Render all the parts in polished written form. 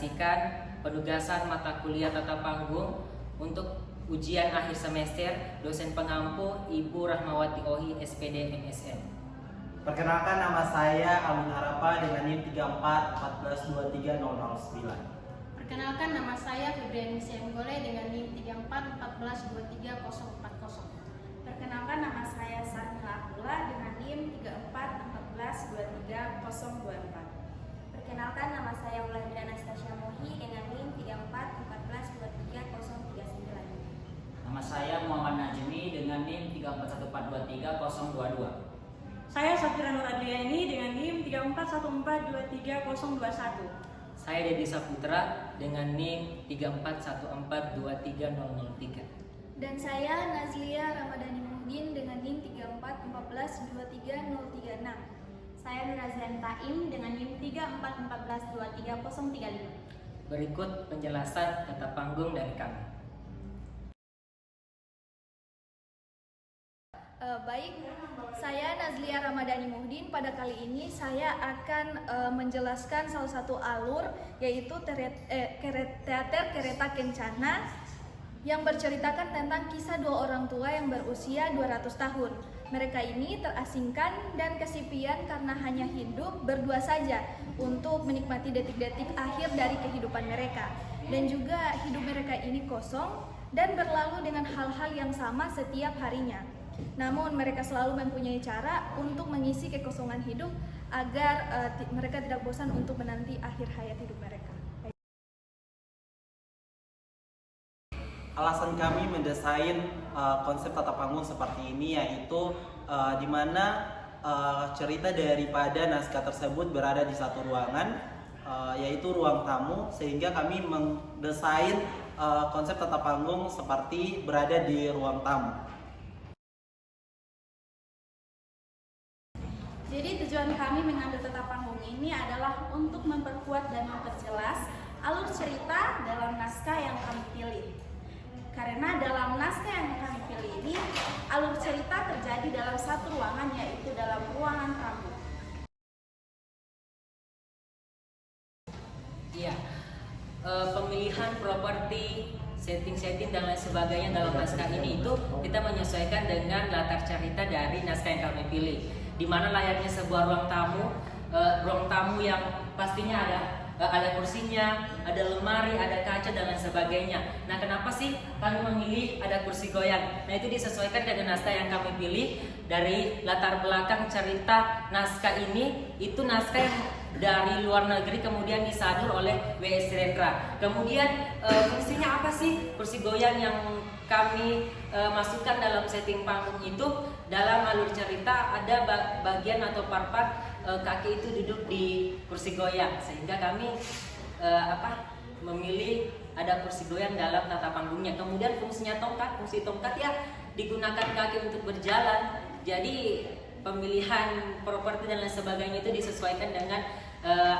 mengimplementasikan penugasan mata kuliah tata panggung untuk ujian akhir semester dosen pengampu Ibu Rahmawati Ohi, SPD, MSN. Perkenalkan, nama saya Alun Harapa dengan NIM 3414230009. Perkenalkan, nama saya Febriani Sianggole dengan NIM 3414230440. Perkenalkan, nama saya Sarmila Abdullah dengan NIM 3414230024. Perkenalkan, nama saya Wulandri Anastasia Mohi dengan NIM 3414230039. Nama saya Muhammad Najmi dengan NIM 3414230022. Saya Safira Nur Adriani dengan NIM 3414230021. Saya Dedi Saputra dengan NIM 3414230003. Dan saya Nazlia Ramadhani Muhdin dengan NIM 3414230036. Saya Nurazian Taim dengan NIM 3414230035. Berikut penjelasan tata panggung dari kami. Baik, saya Nazlia Ramadhani Muhdin. Pada kali ini saya akan menjelaskan salah satu alur, yaitu teater Kereta Kencana, yang berceritakan tentang kisah dua orang tua yang berusia 200 tahun. Mereka ini terasingkan dan kesepian karena hanya hidup berdua saja untuk menikmati detik-detik akhir dari kehidupan mereka. Dan juga hidup mereka ini kosong dan berlalu dengan hal-hal yang sama setiap harinya. Namun mereka selalu mempunyai cara untuk mengisi kekosongan hidup agar mereka tidak bosan untuk menanti akhir hayat hidup mereka. Alasan kami mendesain konsep tata panggung seperti ini yaitu di mana cerita daripada naskah tersebut berada di satu ruangan, yaitu ruang tamu, sehingga kami mendesain konsep tata panggung seperti berada di ruang tamu. Jadi tujuan kami mengambil tata panggung ini adalah untuk memperkuat dan memperjelas alur cerita dalam naskah yang kami pilih. Karena dalam naskah yang kami pilih ini, alur cerita terjadi dalam satu ruangan, yaitu dalam ruangan tamu. Iya, pemilihan properti, setting dan lain sebagainya dalam naskah ini itu kita menyesuaikan dengan latar cerita dari naskah yang kami pilih. Di mana layaknya sebuah ruang tamu yang pastinya ada kursinya, ada lemari, ada kaca dan lain sebagainya. Nah, kenapa sih kami memilih ada kursi goyang? Nah, itu disesuaikan dengan naskah yang kami pilih. Dari latar belakang cerita naskah ini, itu naskah yang dari luar negeri kemudian disadur oleh W.S. Rendra. Kemudian fungsinya apa sih kursi goyang yang kami masukkan dalam setting panggung itu? Dalam alur cerita ada bagian atau part-part kaki itu duduk di kursi goyang, sehingga kami memilih ada kursi goyang dalam tata panggungnya. Kemudian fungsi tongkat ya digunakan kaki untuk berjalan. Jadi pemilihan properti dan lain sebagainya itu disesuaikan dengan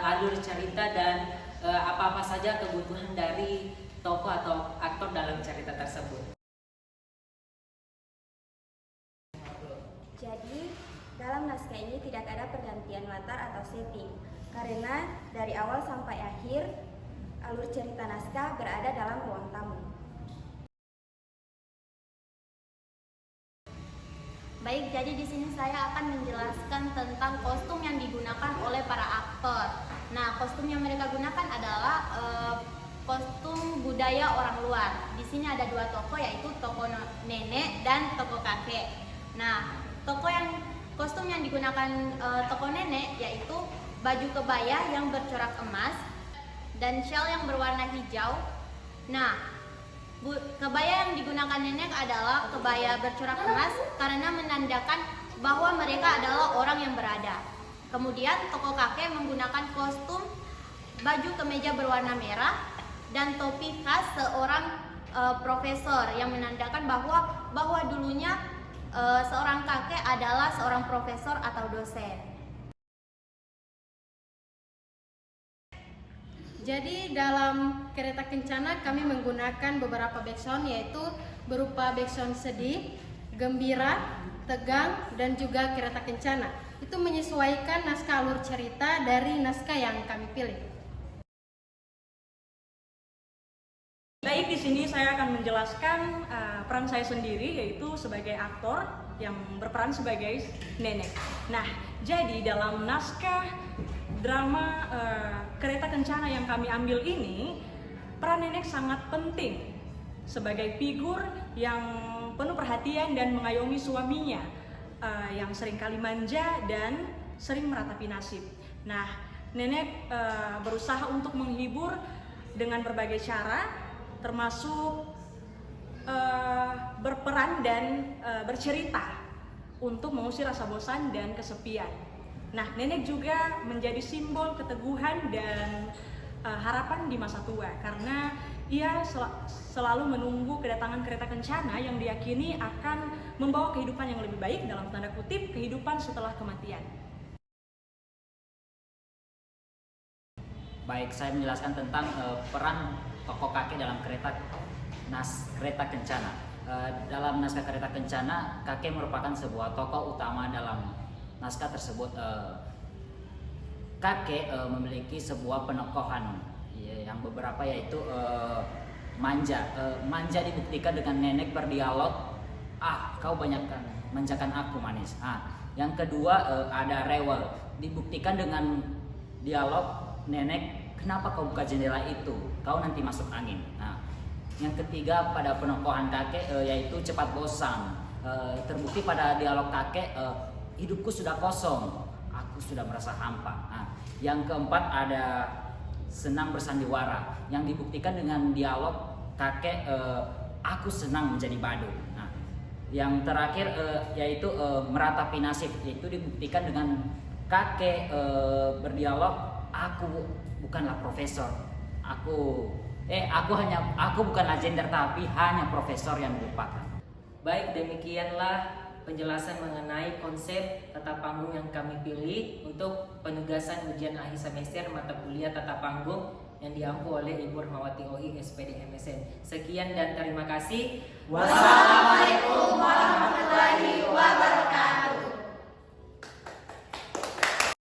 alur cerita dan apa-apa saja kebutuhan dari tokoh atau aktor dalam cerita tersebut. Jadi, dalam naskah ini tidak ada pergantian latar atau setting, karena dari awal sampai akhir alur cerita naskah berada dalam ruang tamu. Baik, jadi di sini saya akan menjelaskan tentang kostum yang digunakan oleh para aktor. Nah, kostum yang mereka gunakan adalah kostum budaya orang luar. Di sini ada dua tokoh, yaitu tokoh nenek dan tokoh kakek. Nah, kostum yang digunakan tokoh nenek yaitu baju kebaya yang bercorak emas dan syal yang berwarna hijau. Nah, kebaya yang digunakan nenek adalah kebaya bercorak emas karena menandakan bahwa mereka adalah orang yang berada. Kemudian tokoh kakek menggunakan kostum baju kemeja berwarna merah dan topi khas seorang profesor yang menandakan bahwa dulunya seorang kakek adalah seorang profesor atau dosen. Jadi dalam Kereta Kencana kami menggunakan beberapa backsound, yaitu berupa backsound sedih, gembira, tegang, dan juga Kereta Kencana. Itu menyesuaikan naskah alur cerita dari naskah yang kami pilih. saya akan menjelaskan peran saya sendiri, yaitu sebagai aktor yang berperan sebagai Nenek. Nah, jadi dalam naskah drama Kereta Kencana yang kami ambil ini, peran Nenek sangat penting sebagai figur yang penuh perhatian dan mengayomi suaminya yang seringkali manja dan sering meratapi nasib. Nah, Nenek berusaha untuk menghibur dengan berbagai cara, termasuk berperan dan bercerita untuk mengusir rasa bosan dan kesepian. Nah, Nenek juga menjadi simbol keteguhan dan harapan di masa tua, karena ia selalu menunggu kedatangan kereta kencana yang diyakini akan membawa kehidupan yang lebih baik, dalam tanda kutip kehidupan setelah kematian. Baik, saya menjelaskan tentang peran tokoh kakek dalam kereta kencana. Dalam naskah Kereta Kencana, kakek merupakan sebuah tokoh utama dalam naskah tersebut. Kakek memiliki sebuah penokohan yang beberapa, yaitu manja. Manja dibuktikan dengan Nenek berdialog, kau banyak manjakan aku manis. Yang kedua ada rewel, dibuktikan dengan dialog Nenek, kenapa kau buka jendela itu? Kau nanti masuk angin. Yang ketiga pada penokohan kakek yaitu cepat bosan. Terbukti pada dialog kakek, hidupku sudah kosong, aku sudah merasa hampa. Yang keempat ada senang bersandiwara, yang dibuktikan dengan dialog kakek, aku senang menjadi badut. Yang terakhir yaitu meratapi nasib, yaitu dibuktikan dengan kakek berdialog, aku bukanlah profesor, aku bukanlah gender, tapi hanya profesor yang lupakan. Baik, demikianlah penjelasan mengenai konsep tata panggung yang kami pilih untuk penugasan ujian akhir semester mata kuliah tata panggung yang diampu oleh Ibu Rahmawati OI SPD MSN. Sekian dan terima kasih. Wassalamualaikum warahmatullahi wabarakatuh.